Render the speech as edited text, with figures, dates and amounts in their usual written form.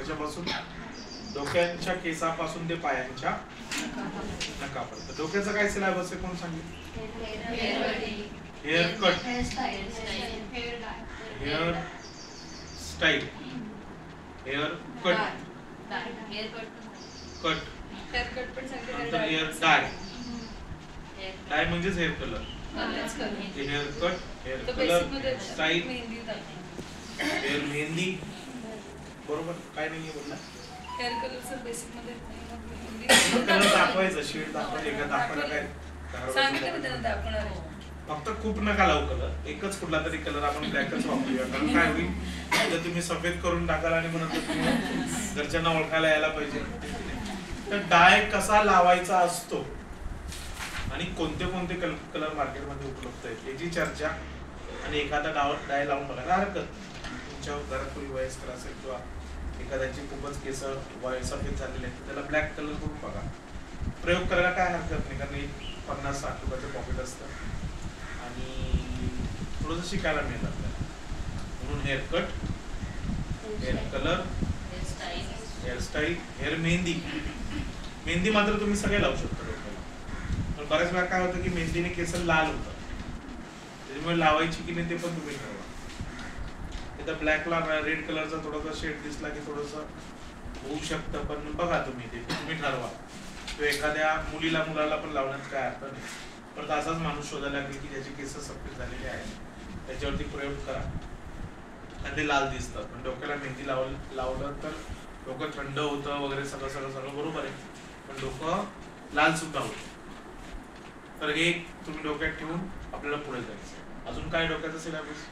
कशापासून? डोक्यांच्या केसापासून ते पायांच्या नखापर्यंत. डोक्याचा काय सिलेबस आहे कोण सांगेल? Hair cut, hair style, hair cut, cut, नंतर हेअर डाय. डाय म्हणजेच hair colour. Hair cut, hair colour, style, hair mehndi. बरोबर काय नाहीये बोलला? हेअर कलरचं बेसिक मध्ये कलर दाखवायचं, शेड दाखवायचं, एका दाखवायला काय फक्त खूप नका लावू कलर. एकच कुठला तरी कलर आपण ब्लॅकच वापरूया. कारण काय होईल, जर तुम्ही सफेद करून टाकाल आणि म्हणत तुम्ही घरच्यांना ओळखायला यायला पाहिजे. तर डाय कसा लावायचा असतो आणि कोणते कोणते कलर मार्केटमध्ये उपलब्ध आहेत याची चर्चा आणि एखादा डाय लावून बघायला हरकत. तुमच्या घरात कोणी वयस्कर असेल किंवा एखाद्याची खूपच केस सफेद झालेले आहेत त्याला ब्लॅक कलर करून बघा. प्रयोग करायला काय हरकत नाही, कारण 50-60 रुपयाचं पॉकेट असतं आणि थोडंसं शिकायला मिळतं आपल्याला. म्हणून hair cut, hair colour, hairstyle, hair mehndi. Mehndi मात्र तुम्ही सगळे लावू शकता डोक्याला. पण बऱ्याच वेळा काय होतं की मेहंदीने केस लाल होतात, त्याच्यामुळे लावायची की नाही ते पण तुम्ही ठरवा. इथं ब्लॅकला रेड कलरचा थोडासा शेड दिसला की थोडंसं होऊ शकतं, पण बघा तुम्ही ते तुम्ही ठरवा. तो एखाद्या मुलाला पण लावण्यात काय अर्थ नाही. परत असाच माणूस शोधायला लागेल की ज्याचे केस सफेद झालेले आहेत, त्याच्यावरती प्रयोग करा आणि ते लाल दिसतात. पण डोक्याला मेहंदी लावलं तर डोकं थंड होतं वगैरे सगळं बरोबर आहे, पण डोकं लाल सुद्धा होतं. तर हे तुम्ही डोक्यात ठेवून आपल्याला पुढे जायचं. अजून काय डोक्याचा सिलेबस?